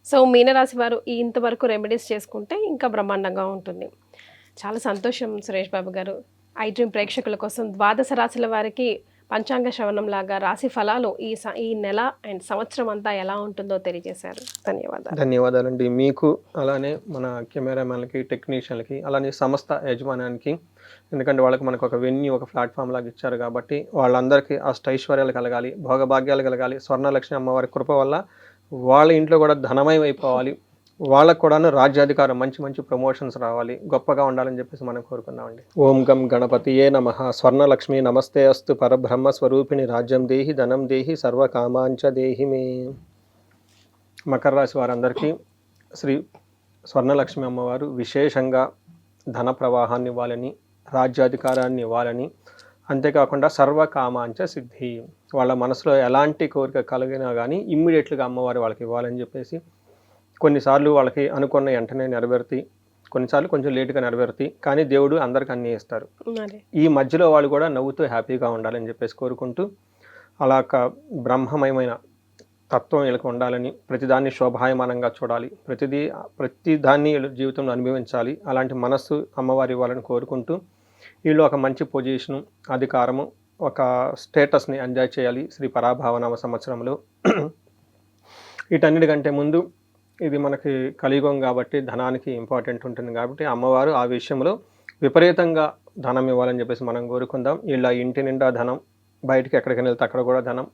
సో మీనరాశి వారు ఇంతవరకు రెమెడీస్ చేసుకుంటే ఇంకా బ్రహ్మాండంగా ఉంటుంది. చాలా సంతోషం సురేష్ బాబు గారు. ఐ డ్రీమ్ ప్రేక్షకుల కోసం ద్వాదశ రాశుల వారికి పంచాంగ శ్రవణం లాగా రాశి ఫలాలు ఈ నెల అండ్ సంవత్సరం అంతా ఎలా ఉంటుందో తెలియజేశారు.
ధన్యవాదాలండి మీకు, అలానే మన కెమెరామెన్లకి, టెక్నీషియన్లకి, అలానే సంస్థ యజమానానికి. ఎందుకంటే వాళ్ళకి మనకు ఒక వెన్యూ, ఒక ప్లాట్ఫామ్ లాగా ఇచ్చారు కాబట్టి వాళ్ళందరికీ అష్టైశ్వర్యాలు కలగాలి, భోగభాగ్యాలు కలగాలి, స్వర్ణలక్ష్మి అమ్మవారి కృప వల్ల వాళ్ళ ఇంట్లో కూడా ధనమయం అయిపోవాలి, వాళ్ళకు కూడాను రాజ్యాధికారం, మంచి మంచి ప్రమోషన్స్ రావాలి, గొప్పగా ఉండాలని చెప్పేసి మనం కోరుకున్నామండి. ఓం గం గణపతియే నమః. స్వర్ణలక్ష్మి నమస్తే అస్తు. పరబ్రహ్మ స్వరూపిణి రాజ్యం దేహి, ధనం దేహి, సర్వకామాంచ దేహి మే. మకర రాశి వారందరికీ శ్రీ స్వర్ణలక్ష్మి అమ్మవారు విశేషంగా ధన ప్రవాహాన్ని ఇవ్వాలని, రాజ్యాధికారాన్ని ఇవ్వాలని, అంతేకాకుండా సర్వకామాంచ సిద్ధి, వాళ్ళ మనసులో ఎలాంటి కోరిక కలిగినా కానీ ఇమ్మీడియట్గా అమ్మవారు వాళ్ళకి ఇవ్వాలని చెప్పేసి, కొన్నిసార్లు వాళ్ళకి అనుకున్న వెంటనే నెరవేరుతాయి, కొన్నిసార్లు కొంచెం లేటుగా నెరవేరుతాయి, కానీ దేవుడు అందరికి అన్నీ ఇస్తారు. ఈ మధ్యలో వాళ్ళు కూడా నవ్వుతూ హ్యాపీగా ఉండాలని చెప్పేసి కోరుకుంటూ, అలా బ్రహ్మమయమైన తత్వం వీళ్ళకి ఉండాలని, ప్రతిదాన్ని శోభాయమానంగా చూడాలి, ప్రతిదాన్ని జీవితంలో అనుభవించాలి, అలాంటి మనస్సు అమ్మవారి ఇవ్వాలని కోరుకుంటూ, వీళ్ళు ఒక మంచి పొజిషను, అధికారము, ఒక స్టేటస్ని ఎంజాయ్ చేయాలి శ్రీ పరాభావనామ సంవత్సరంలో. వీటన్నిటికంటే ముందు ఇది మనకి కలియుగం కాబట్టి ధనానికి ఇంపార్టెంట్ ఉంటుంది కాబట్టి అమ్మవారు ఆ విషయంలో విపరీతంగా ధనం ఇవ్వాలని చెప్పేసి మనం కోరుకుందాం. వీళ్ళ ఇంటి నిండా ధనం, బయటికి ఎక్కడికైనా వెళ్తే అక్కడ కూడా ధనం,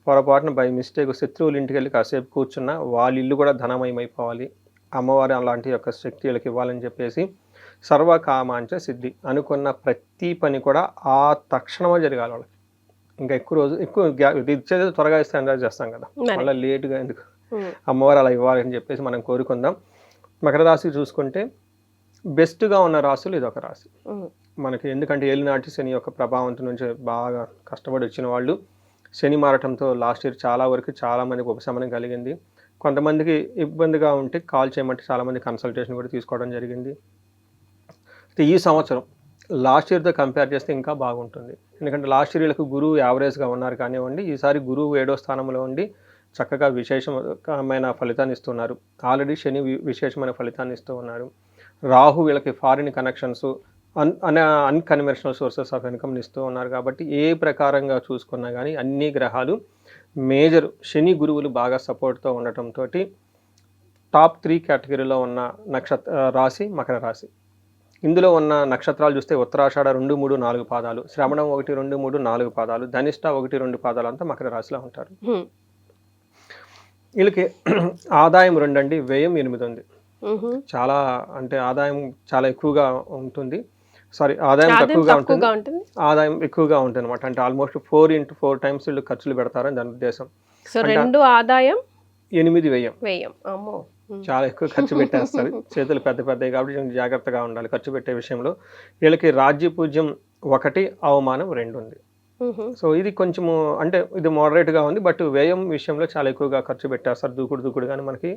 పొరపాటున బై మిస్టేక్ శత్రువులు ఇంటికి వెళ్ళి కాసేపు కూర్చున్న వాళ్ళ ఇల్లు కూడా ధనమయమైపోవాలి, అమ్మవారు అలాంటి యొక్క శక్తి వీళ్ళకి ఇవ్వాలని చెప్పేసి సర్వకామాంచ సిద్ధి, అనుకున్న ప్రతి పని కూడా ఆ తక్షణమే జరగాలి వాళ్ళకి. ఇంకా ఎక్కువ ఇచ్చేది త్వరగా ఇస్తే ఎంజాయ్ చేస్తాం కదా, మళ్ళీ లేటుగా ఎందుకు, అమ్మవారు అలా ఇవ్వాలని చెప్పేసి మనం కోరుకుందాం. మకర రాశి చూసుకుంటే బెస్ట్గా ఉన్న రాశులు ఇదొక రాశి మనకి. ఎందుకంటే ఏలినాటి శని యొక్క ప్రభావం నుంచి బాగా కష్టపడి వచ్చిన వాళ్ళు, శని మారటంతో లాస్ట్ ఇయర్ చాలా వరకు చాలామందికి ఉపశమనం కలిగింది. కొంతమందికి ఇబ్బందిగా ఉంటే కాల్ చేయమంటే చాలామంది కన్సల్టేషన్ కూడా తీసుకోవడం జరిగింది. ఈ సంవత్సరం లాస్ట్ ఇయర్తో కంపేర్ చేస్తే ఇంకా బాగుంటుంది. ఎందుకంటే లాస్ట్ ఇయర్ వీళ్ళకి గురువు యావరేజ్గా ఉన్నారు కానివ్వండి, ఈసారి గురువు 7వ స్థానంలో ఉండి చక్కగా విశేషమైన ఫలితాన్ని ఇస్తున్నారు. ఆల్రెడీ శని విశేషమైన ఫలితాన్ని ఇస్తూ ఉన్నారు. రాహు వీళ్ళకి foreign connections, unconventional sources of ఇన్కమ్ని ఇస్తూ ఉన్నారు. కాబట్టి ఏ ప్రకారంగా చూసుకున్నా కానీ అన్ని గ్రహాలు మేజర్ శని గురువులు బాగా సపోర్ట్తో ఉండటంతో టాప్ 3 కేటగిరీలో ఉన్న రాశి మకర రాశి. ఇందులో ఉన్న నక్షత్రాలు చూస్తే ఉత్తరాషాఢ 2, 3, 4 పాదాలు, శ్రవణం 1, 2, 3, 4 పాదాలు, ధనిష్ట 1, 2 పాదాలు అంతా మకర రాశిలో ఉంటారు. వీళ్ళకి ఆదాయం 2 అండి, వ్యయం 8 ఉంది. చాలా అంటే ఆదాయం చాలా ఎక్కువగా ఉంటుంది, ఆదాయం తక్కువగా ఉంటుంది, ఆదాయం ఎక్కువగా ఉంటుంది అనమాట. అంటే ఆల్మోస్ట్ 4 times వీళ్ళు ఖర్చులు పెడతారని దాని ఉద్దేశం.
2 ఆదాయం
8 వ్యయం. చాలా ఎక్కువ ఖర్చు పెట్టేస్తారు. చేతులు పెద్ద పెద్దవి కాబట్టి కొంచెం జాగ్రత్తగా ఉండాలి ఖర్చు పెట్టే విషయంలో. వీళ్ళకి రాజ్యపూజ్యం 1, అవమానం 2 ఉంది. సో ఇది కొంచెము అంటే ఇది మోడరేట్గా ఉంది. బట్ వ్యయం విషయంలో చాలా ఎక్కువగా ఖర్చు పెట్టేస్తారు. దూకుడుగానే మనకి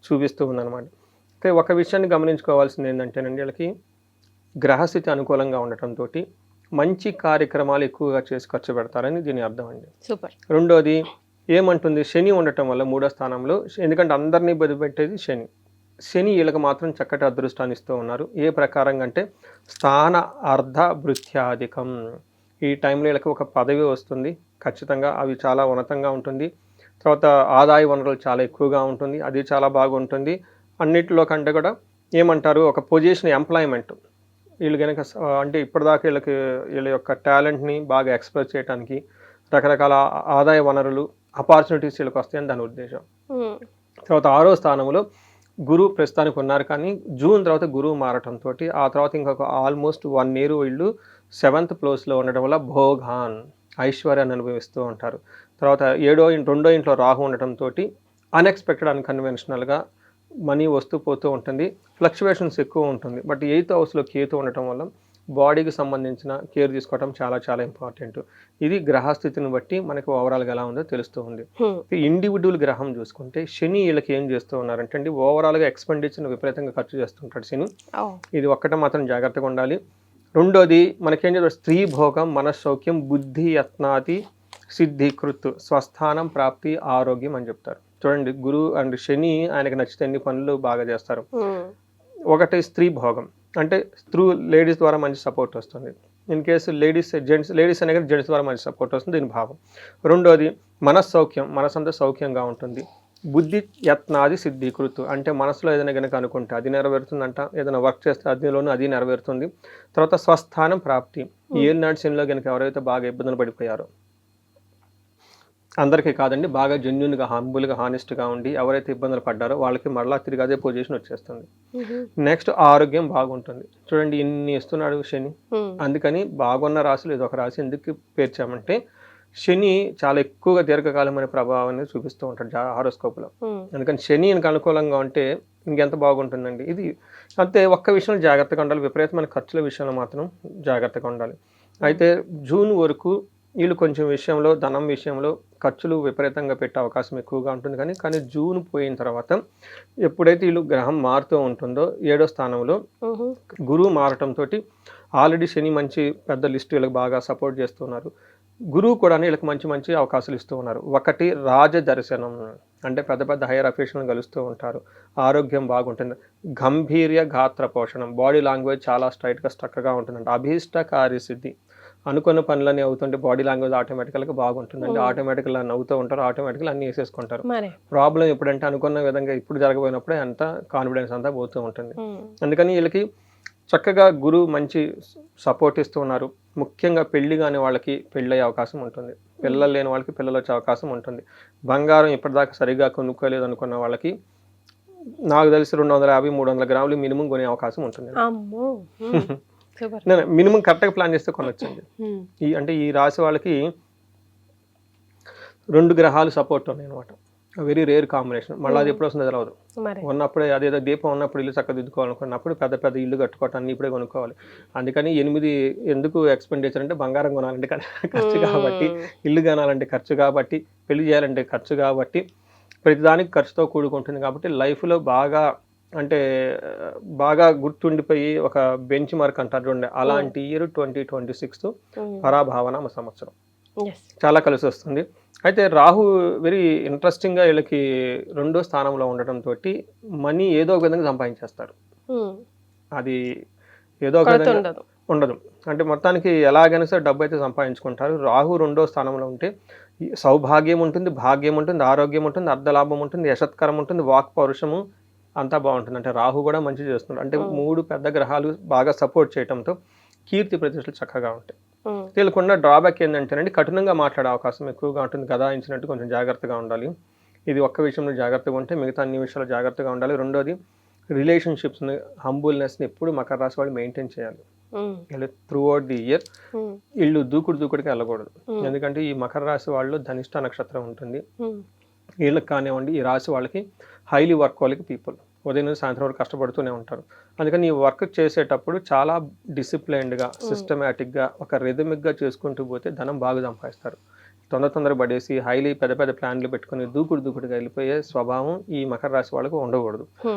చూపిస్తూ ఉందన్నమాట. అయితే ఒక విషయాన్ని గమనించుకోవాల్సింది ఏంటంటేనండి, వీళ్ళకి గ్రహస్థితి అనుకూలంగా ఉండటంతో మంచి కార్యక్రమాలు ఎక్కువగా చేసి ఖర్చు పెడతారని దీని అర్థం అండి.
సూపర్.
రెండోది ఏమంటుంది, శని ఉండటం వల్ల 3వ స్థానంలో, ఎందుకంటే అందరినీ బదిపెట్టేది శని. శని వీళ్ళకి మాత్రం చక్కటి అదృష్టాన్ని ఇస్తూ ఉన్నారు. ఏ ప్రకారంగా అంటే స్థాన అర్ధ భృత్యాధికం. ఈ టైంలో వీళ్ళకి ఒక పదవి వస్తుంది ఖచ్చితంగా, అవి చాలా ఉన్నతంగా ఉంటుంది. తర్వాత ఆదాయ వనరులు చాలా ఎక్కువగా ఉంటుంది, అది చాలా బాగుంటుంది. అన్నిటిలో కంటే కూడా ఏమంటారు, ఒక పొజిషన్ ఎంప్లాయ్మెంట్ వీళ్ళు కనుక అంటే ఇప్పటిదాకా వీళ్ళ యొక్క టాలెంట్ని బాగా ఎక్స్ప్రెస్ చేయడానికి రకరకాల ఆదాయ వనరులు ఆపర్చునిటీస్ వీళ్ళకి వస్తాయని దాని ఉద్దేశం. తర్వాత 6వ స్థానంలో గురువు ప్రస్తుతానికి ఉన్నారు, కానీ జూన్ తర్వాత గురువు మారటంతో ఆ తర్వాత ఇంకొక ఆల్మోస్ట్ 1 year వీళ్ళు 7th ప్లేస్లో ఉండటం వల్ల భోగాన్ ఐశ్వర్యాన్ని అనుభవిస్తూ ఉంటారు. తర్వాత 2వ ఇంట్లో రాహు ఉండటంతో అన్ఎక్స్పెక్టెడ్ అన్కన్వెన్షనల్గా మనీ వస్తూ పోతూ ఉంటుంది, ఫ్లక్చువేషన్స్ ఎక్కువ ఉంటుంది. బట్ 8th హౌస్లో కేతు ఉండటం వల్ల బాడీకి సంబంధించిన కేర్ తీసుకోవడం చాలా చాలా ఇంపార్టెంట్. ఇది గ్రహస్థితిని బట్టి మనకి ఓవరాల్గా ఎలా ఉందో తెలుస్తూ ఉంది. ఇండివిజువల్ గ్రహం చూసుకుంటే శని వీళ్ళకి ఏం చేస్తూ ఉన్నారంటే అండి, ఓవరాల్గా ఎక్స్పెండిచర్ని విపరీతంగా ఖర్చు చేస్తుంటాడు శని. ఇది ఒక్కటే మాత్రం జాగ్రత్తగా ఉండాలి. రెండోది మనకేం చేస్తారు, స్త్రీ భోగం, మనస్సౌఖ్యం, బుద్ధి యత్నాతి సిద్ధికృత్, స్వస్థానం, ప్రాప్తి, ఆరోగ్యం అని చెప్తారు. చూడండి, గురువు అండ్ శని ఆయనకి నచ్చితే ఎన్ని పనులు బాగా చేస్తారు. ఒకటి స్త్రీ భోగం అంటే లేడీస్ ద్వారా మంచి సపోర్ట్ వస్తుంది. ఇన్ కేసు లేడీస్ అనేది జెంట్స్ ద్వారా మంచి సపోర్ట్ వస్తుంది, దీని భావం. రెండోది మనస్సౌఖ్యం, మనసంతా సౌఖ్యంగా ఉంటుంది. బుద్ధి యత్నాది సిద్ధికృత్ అంటే మనసులో ఏదైనా కనుక అనుకుంటే అది నెరవేరుతుందంట, ఏదైనా వర్క్ చేస్తే అందులోనూ అది నెరవేరుతుంది. తర్వాత స్వస్థానం, ప్రాప్తి. ఏనాడు శనిలో కనుక ఎవరైతే బాగా ఇబ్బందులు పడిపోయారో, అందరికీ కాదండి, బాగా జెన్యున్గా హంబుల్గా హానెస్ట్గా ఉండి ఎవరైతే ఇబ్బందులు పడ్డారో వాళ్ళకి మరలా తిరిగి అదే పొజిషన్ వచ్చేస్తుంది. నెక్స్ట్ ఆరోగ్యం బాగుంటుంది. చూడండి ఇన్ని ఇస్తున్నాడు శని, అందుకని బాగున్న రాశులు ఇది ఒక రాశి ఎందుకు పేర్చామంటే శని చాలా ఎక్కువగా దీర్ఘకాలమైన ప్రభావాన్ని చూపిస్తూ ఉంటాడు హారోస్కోప్లో. అందుకని శని అనుకూలంగా ఉంటే ఇంకెంత బాగుంటుందండి. ఇది అంతే. ఒక్క విషయంలో జాగ్రత్తగా ఉండాలి, విపరీతమైన ఖర్చుల విషయంలో మాత్రం జాగ్రత్తగా ఉండాలి. అయితే జూన్ వరకు వీళ్ళు కొంచెం విషయంలో ధనం విషయంలో ఖర్చులు విపరీతంగా పెట్టే అవకాశం ఎక్కువగా ఉంటుంది. కానీ జూన్ పోయిన తర్వాత ఎప్పుడైతే వీళ్ళు గ్రహం మారుతూ ఉంటుందో 7వ స్థానంలో గురువు మారటంతో ఆల్రెడీ శని మంచి పెద్ద లిస్టు వీళ్ళకి బాగా సపోర్ట్ చేస్తున్నారు. గురువు కూడా వీళ్ళకి మంచి అవకాశాలు ఇస్తూ ఉన్నారు. ఒకటి రాజదర్శనం అంటే పెద్ద పెద్ద హైయర్ అఫీషియల్ని కలుస్తూ ఉంటారు. ఆరోగ్యం బాగుంటుంది. గంభీర్య గాత్ర పోషణం, బాడీ లాంగ్వేజ్ చాలా స్ట్రైట్గా స్ట్రక్గా ఉంటుందండి. అభీష్ట కార్యసిద్ధి, అనుకున్న పనులన్నీ అవుతుంటే బాడీ లాంగ్వేజ్ ఆటోమేటికల్గా బాగుంటుందండి. ఆటోమేటిక్గా నవ్వుతూ ఉంటారు, ఆటోమేటిక్గా అన్నీ వేసేసుకుంటారు. ప్రాబ్లం ఎప్పుడంటే అనుకున్న విధంగా ఇప్పుడు జరగబోయినప్పుడే అంత కాన్ఫిడెన్స్ అంతా పోతూ ఉంటుంది. అందుకని వీళ్ళకి చక్కగా గురువు మంచి సపోర్ట్ ఇస్తూ ఉన్నారు. ముఖ్యంగా పెళ్లి కాని వాళ్ళకి పెళ్ళయ్యే అవకాశం ఉంటుంది, పిల్లలు లేని వాళ్ళకి పిల్లలు వచ్చే అవకాశం ఉంటుంది. బంగారం ఇప్పటిదాకా సరిగా కొనుక్కోలేదు అనుకున్న వాళ్ళకి నాకు తెలిసి 250-300 గ్రాములు మినిమం కొనే అవకాశం ఉంటుంది. మినిమం కరెక్ట్గా ప్లాన్ చేస్తే కొనొచ్చండి. అంటే ఈ రాశి వాళ్ళకి 2 గ్రహాలు సపోర్ట్ ఉన్నాయి అనమాట. Very rare combination. మళ్ళీ అది ఎప్పుడు వస్తుందో తెలియదు. ఉన్నప్పుడే అదేదో దీపం ఉన్నప్పుడు ఇల్లు చక్కగా దిద్దుకోవాలనుకున్నప్పుడు పెద్ద ఇల్లు కట్టుకోవటం అన్ని ఇప్పుడే కొనుక్కోవాలి. అందుకని 8 ఎందుకు ఎక్స్పెండిచర్ అంటే బంగారం కొనాలంటే ఖర్చు కాబట్టి, ఇల్లు కొనాలంటే ఖర్చు కాబట్టి, పెళ్లి చేయాలంటే ఖర్చు కాబట్టి, ప్రతిదానికి ఖర్చుతో కూడుకుంటుంది. కాబట్టి లైఫ్లో బాగా గుర్తుండిపోయి ఒక బెంచ్ మార్క్ అంటారు చూడండి, అలాంటి ఇయర్ 2026 పరాభావనామ సంవత్సరం చాలా కలిసి వస్తుంది. అయితే రాహు వెరీ ఇంట్రెస్టింగ్గా వీళ్ళకి 2వ స్థానంలో ఉండటంతో మనీ ఏదో ఒక విధంగా సంపాదించేస్తారు. అది ఏదో ఒక విధంగా ఉండదు. అంటే మొత్తానికి ఎలాగైనా సరే డబ్బు అయితే సంపాదించుకుంటారు. రాహు 2వ స్థానంలో ఉంటే సౌభాగ్యం ఉంటుంది, భాగ్యం ఉంటుంది, ఆరోగ్యం ఉంటుంది, అర్ధలాభం ఉంటుంది, యశత్కరం ఉంటుంది, వాక్ పౌరుషము అంతా బాగుంటుంది. అంటే రాహు కూడా మంచి చేస్తున్నాడు. అంటే 3 పెద్ద గ్రహాలు బాగా సపోర్ట్ చేయడంతో కీర్తి ప్రతిష్టలు చక్కగా ఉంటాయి. వీళ్ళకున్న డ్రాబ్యాక్ ఏంటంటేనండి, కఠినంగా మాట్లాడే అవకాశం ఎక్కువగా ఉంటుంది. గదాయించినట్టు కొంచెం జాగ్రత్తగా ఉండాలి. ఇది ఒక్క విషయంలో జాగ్రత్తగా ఉంటే మిగతా అన్ని విషయాలు జాగ్రత్తగా ఉండాలి. రెండోది రిలేషన్షిప్స్ని, హంబుల్నెస్ని ఎప్పుడు మకర రాశి వాళ్ళు మెయింటైన్ చేయాలి. త్రూ అవుట్ ది ఇయర్ వీళ్ళు దూకుడుగా వెళ్ళకూడదు. ఎందుకంటే ఈ మకర రాశి వాళ్ళు ధనిష్ట నక్షత్రం ఉంటుంది. వీళ్ళకి కానివ్వండి, ఈ రాశి వాళ్ళకి హైలీ వర్క్ పీపుల్, ఉదయం నుంచి సాయంత్రం వరకు కష్టపడుతూనే ఉంటారు. అందుకని ఈ వర్క్ చేసేటప్పుడు చాలా డిసిప్లైన్డ్గా, సిస్టమేటిక్గా, ఒక రిథమిక్గా చేసుకుంటూ పోతే ధనం బాగా సంపాదిస్తారు. తొందరగా పడేసి హైలీ పెద్ద పెద్ద ప్లాన్లు పెట్టుకుని దూకుడుగా వెళ్ళిపోయే స్వభావం ఈ మకర రాశి వాళ్ళకు ఉండకూడదు.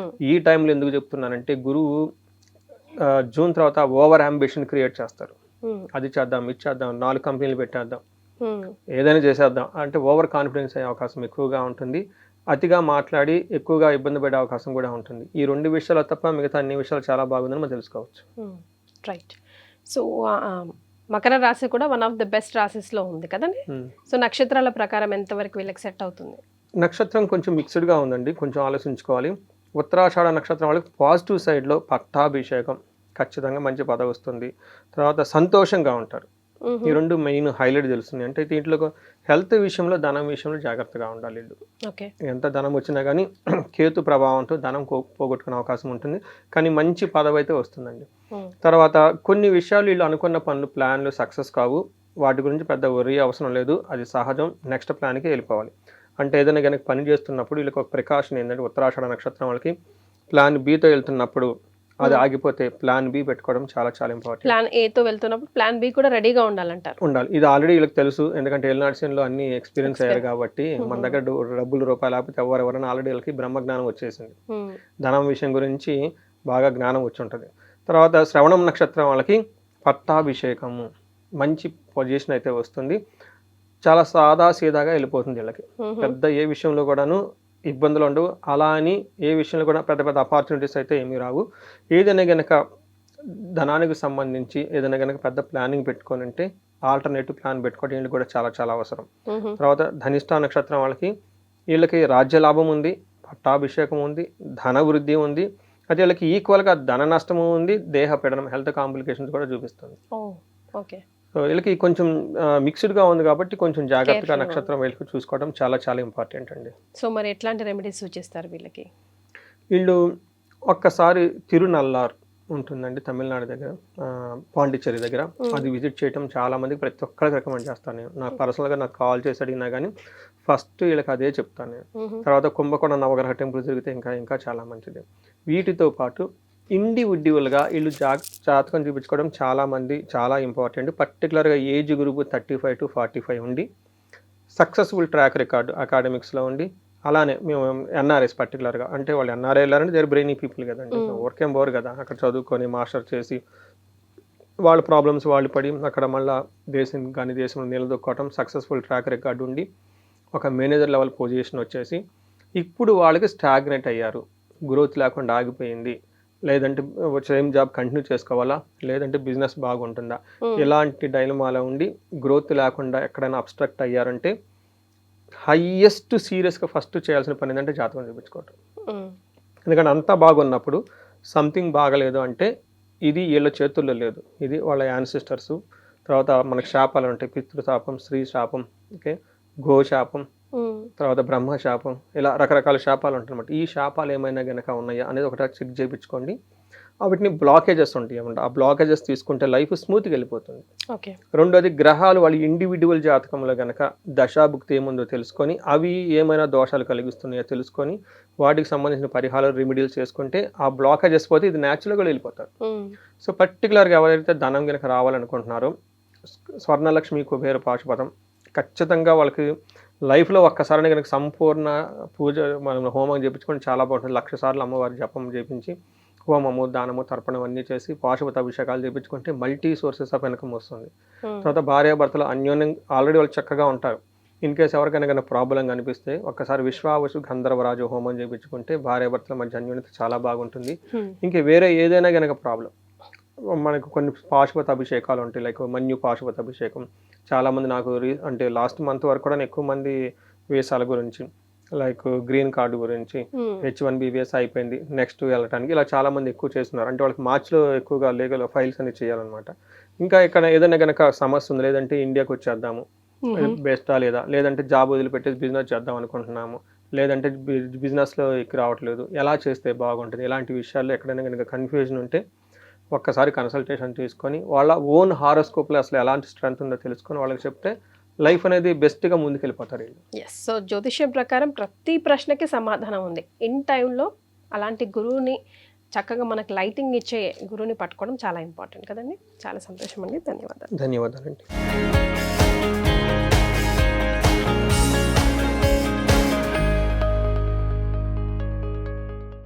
ఈ టైంలో ఎందుకు చెప్తున్నానంటే గురువు జూన్ తర్వాత ఓవర్ అంబిషన్ క్రియేట్ చేస్తారు. అది చేద్దాం, ఇది చేద్దాం, 4 కంపెనీలు పెట్టేద్దాం, ఏదైనా చేసేద్దాం అంటే ఓవర్ కాన్ఫిడెన్స్ అయ్యే అవకాశం ఎక్కువగా ఉంటుంది. అతిగా మాట్లాడి ఎక్కువగా ఇబ్బంది పడే అవకాశం కూడా ఉంటుంది. ఈ 2 విషయాలు తప్ప మిగతా అన్ని విషయాలు చాలా బాగుందని మనం తెలుసుకోవచ్చు.
రైట్. సో మకర రాశి కూడా వన్ ఆఫ్ ద బెస్ట్ రాశిస్లో ఉంది కదండి. సో నక్షత్రాల ప్రకారం ఎంతవరకు వీళ్ళకి సెట్ అవుతుంది?
నక్షత్రం కొంచెం మిక్స్డ్గా ఉందండి, కొంచెం ఆలోచించుకోవాలి. ఉత్తరాషాఢ నక్షత్రం వాళ్ళకి పాజిటివ్ సైడ్లో పట్టాభిషేకం, ఖచ్చితంగా మంచి పదవి వస్తుంది. తర్వాత సంతోషంగా ఉంటారు. ఈ 2 మెయిన్ హైలైట్ తెలుస్తుంది. అంటే దీంట్లో హెల్త్ విషయంలో, ధనం విషయంలో జాగ్రత్తగా ఉండాలి వీళ్ళు. ఎంత ధనం వచ్చినా కానీ కేతు ప్రభావంతో ధనం పోగొట్టుకునే అవకాశం ఉంటుంది, కానీ మంచి పదవి అయితే వస్తుందండి. తర్వాత కొన్ని విషయాలు వీళ్ళు అనుకున్న పనులు, ప్లాన్లు సక్సెస్ కావు, వాటి గురించి పెద్ద worry అవసరం లేదు, అది సహజం. నెక్స్ట్ ప్లాన్కి వెళ్ళిపోవాలి. అంటే ఏదైనా కనుక పని చేస్తున్నప్పుడు వీళ్ళకి ఒక ప్రికాషన్ ఏంటంటే ఉత్తరాషాఢ నక్షత్రం వాళ్ళకి ప్లాన్ బితో వెళ్తున్నప్పుడు అది ఆగిపోతే ప్లాన్ బి పెట్టుకోవడం చాలా చాలా ఇంపార్టెంట్.
ప్లాన్ ఏతో వెళ్తున్నప్పుడు ప్లాన్ బి కూడా రెడీగా ఉండాలి.
ఇది ఆల్రెడీ వీళ్ళకి తెలుసు, ఎందుకంటే ఏలినాడ్సీన్లో అన్ని ఎక్స్పీరియన్స్ అయ్యారు కాబట్టి. మన దగ్గర డబ్బులు రూపాయలు లేకపోతే ఎవరెవరైనా ఆల్రెడీ వీళ్ళకి బ్రహ్మజ్ఞానం వచ్చేసింది, ధనం విషయం గురించి బాగా జ్ఞానం వచ్చి ఉంటుంది. తర్వాత శ్రవణం నక్షత్రం వాళ్ళకి పట్టాభిషేకము, మంచి పొజిషన్ అయితే వస్తుంది. చాలా సాదా సీదాగా వెళ్ళిపోతుంది వీళ్ళకి. పెద్ద ఏ విషయంలో కూడాను ఇబ్బందులు ఉండవు. అలా అని ఏ విషయంలో కూడా పెద్ద పెద్ద ఆపర్చునిటీస్ అయితే ఏమీ రావు. ఏదైనా కనుక ధనానికి సంబంధించి ఏదైనా కనుక పెద్ద ప్లానింగ్ పెట్టుకొని అంటే ఆల్టర్నేటివ్ ప్లాన్ పెట్టుకోవడం వీళ్ళకి కూడా చాలా చాలా అవసరం. తర్వాత ధనిష్ట నక్షత్రం వాళ్ళకి వీళ్ళకి రాజ్య లాభం ఉంది, పట్టాభిషేకం ఉంది, ధన వృద్ధి ఉంది. అయితే వీళ్ళకి ఈక్వల్గా ధన నష్టము ఉంది, దేహ పీడనం, హెల్త్ కాంప్లికేషన్స్ కూడా చూపిస్తుంది. సో వీళ్ళకి కొంచెం మిక్స్డ్గా ఉంది కాబట్టి కొంచెం జాగ్రత్తగా నక్షత్రం వీళ్ళకి చూసుకోవడం చాలా చాలా ఇంపార్టెంట్ అండి.
సో మరి ఎట్లాంటి రెమెడీస్ సూచిస్తారు వీళ్ళకి?
వీళ్ళు ఒక్కసారి తిరునల్లార్ ఉంటుందండి తమిళనాడు దగ్గర, పాండిచ్చేరి దగ్గర, అది విజిట్ చేయడం చాలా మందికి ప్రతి ఒక్కరికి రికమెండ్ చేస్తాను నేను. నాకు పర్సనల్గా నాకు కాల్ చేసి అడిగినా కానీ ఫస్ట్ వీళ్ళకి అదే చెప్తాను నేను. తర్వాత కుంభకోణ నవగ్రహ టెంపుల్ జరిగితే ఇంకా ఇంకా చాలా మంచిది. వీటితో పాటు ఇండివిడ్యువల్గా వీళ్ళు జాతకం చూపించుకోవడం చాలా ఇంపార్టెంట్. పర్టికులర్గా ఏజ్ గ్రూప్ 35 to 45 ఉండి, సక్సెస్ఫుల్ ట్రాక్ రికార్డు అకాడమిక్స్లో ఉండి, అలానే మేము ఎన్ఆర్ఎస్ పర్టికులర్గా అంటే వాళ్ళు ఎన్ఆర్ఐ వెళ్ళారంటే దేర్ బ్రెయినీ పీపుల్ కదండి, వర్కేం బోర్ కదా, అక్కడ చదువుకొని మాస్టర్ చేసి వాళ్ళ ప్రాబ్లమ్స్ వాళ్ళు పడి అక్కడ మళ్ళీ దేశంలో నిలదొక్కోవటం, సక్సెస్ఫుల్ ట్రాక్ రికార్డు ఉండి ఒక మేనేజర్ లెవెల్ పొజిషన్ వచ్చేసి ఇప్పుడు వాళ్ళకి స్టాగ్నేట్ అయ్యారు, గ్రోత్ లేకుండా ఆగిపోయింది, లేదంటే సేమ్ జాబ్ కంటిన్యూ చేసుకోవాలా, లేదంటే బిజినెస్ బాగుంటుందా, ఇలాంటి డైలమాలో ఉండి గ్రోత్ లేకుండా ఎక్కడైనా అబ్స్ట్రక్ట్ అయ్యారంటే హైయెస్ట్ సీరియస్గా ఫస్ట్ చేయాల్సిన పని ఏంటంటే జాతకం చూపించుకోవటం. ఎందుకంటే అంతా బాగున్నప్పుడు సంథింగ్ బాగలేదు అంటే ఇది వీళ్ళ చేతుల్లో లేదు, ఇది వాళ్ళ యాన్సిస్టర్స్. తర్వాత మనకు శాపాలు ఉంటాయి, పితృశాపం, స్త్రీ శాపం, ఓకే, గోశాపం, తర్వాత బ్రహ్మ శాపం, ఇలా రకరకాల శాపాలు ఉంటాయి అన్నమాట. ఈ శాపాలు ఏమైనా కనుక ఉన్నాయా అనేది ఒకటి చెక్ చేయించుకోండి. వాటిని బ్లాకేజెస్ ఉంటాయి అన్నమాట. ఆ బ్లాకేజెస్ తీసుకుంటే లైఫ్ స్మూత్గా వెళ్ళిపోతుంది. రెండోది గ్రహాలు వాళ్ళ ఇండివిజువల్ జాతకంలో కనుక దశాభుక్తి ఏముందో తెలుసుకొని అవి ఏమైనా దోషాలు కలిగిస్తున్నాయో తెలుసుకొని వాటికి సంబంధించిన పరిహారాలు రెమెడీలు చేసుకుంటే ఆ బ్లాకేజెస్ పోతే ఇది న్యాచురల్గా వెళ్ళిపోతారు. సో పర్టికులర్గా ఎవరైతే ధనం కనుక రావాలనుకుంటున్నారో స్వర్ణలక్ష్మి కుబేర పాశుపతం ఖచ్చితంగా వాళ్ళకి లైఫ్లో ఒక్కసారి కనుక సంపూర్ణ పూజ మనం హోమం చేయించుకొని చాలా బాగుంటుంది. 1,00,000 సార్లు అమ్మవారి జపం చేయించి హోమము, దానము, తర్పణం అన్నీ చేసి పాశుపత అభిషేకాలు చేయించుకుంటే మల్టీ సోర్సెస్ ఆఫ్ ఇన్కమ్ వస్తుంది. తర్వాత భార్యాభర్తలు అన్యోన్యం ఆల్రెడీ వాళ్ళు చక్కగా ఉంటారు. ఇన్ కేసు ఎవరికైనా ప్రాబ్లం కనిపిస్తే ఒక్కసారి విశ్వావసు గంధర్వరాజు హోమం చేయించుకుంటే భార్యాభర్తల మధ్య అన్యోన్యత చాలా బాగుంటుంది. ఇంకా వేరే ఏదైనా కనుక ప్రాబ్లం మనకు కొన్ని పాశుపత అభిషేకాలు ఉంటాయి, లైక్ మన్యు పాశుపత అభిషేకం. చాలామంది నాకు అంటే లాస్ట్ మంత్ వరకు కూడా ఎక్కువ మంది వీసాల గురించి, లైక్ గ్రీన్ కార్డు గురించి, H1B వీసా అయిపోయింది నెక్స్ట్ వెళ్ళటానికి, ఇలా చాలామంది ఎక్కువ చేస్తున్నారు. అంటే వాళ్ళకి మార్చ్లో ఎక్కువగా లీగల్ ఫైల్స్ అన్ని చేయాలన్నమాట. ఇంకా ఇక్కడ ఏదైనా కనుక సమస్య ఉంది, లేదంటే ఇండియాకి వచ్చేద్దాము బెస్టా, లేదంటే జాబ్ వదిలిపెట్టేసి బిజినెస్ చేద్దాం అనుకుంటున్నాము, లేదంటే బిజినెస్లో ఎక్కి రావట్లేదు, ఎలా చేస్తే బాగుంటుంది, ఇలాంటి విషయాల్లో ఎక్కడైనా కనుక కన్ఫ్యూజన్ ఉంటే ఒక్కసారి కన్సల్టేషన్ తీసుకొని వాళ్ళ ఓన్ హారోస్కోప్లో అసలు ఎలాంటి స్ట్రెంత్ ఉందో తెలుసుకొని వాళ్ళకి చెప్తే లైఫ్ అనేది బెస్ట్గా ముందుకెళ్ళిపోతారు వీళ్ళు.
ఎస్. సో జ్యోతిష్యం ప్రకారం ప్రతి ప్రశ్నకి సమాధానం ఉంది. ఇన్ టైంలో అలాంటి గురువుని చక్కగా మనకు లైటింగ్ ఇచ్చే గురువుని పట్టుకోవడం చాలా ఇంపార్టెంట్ కదండి. చాలా సంతోషం అండి. ధన్యవాదాలు.
ధన్యవాదాలండి.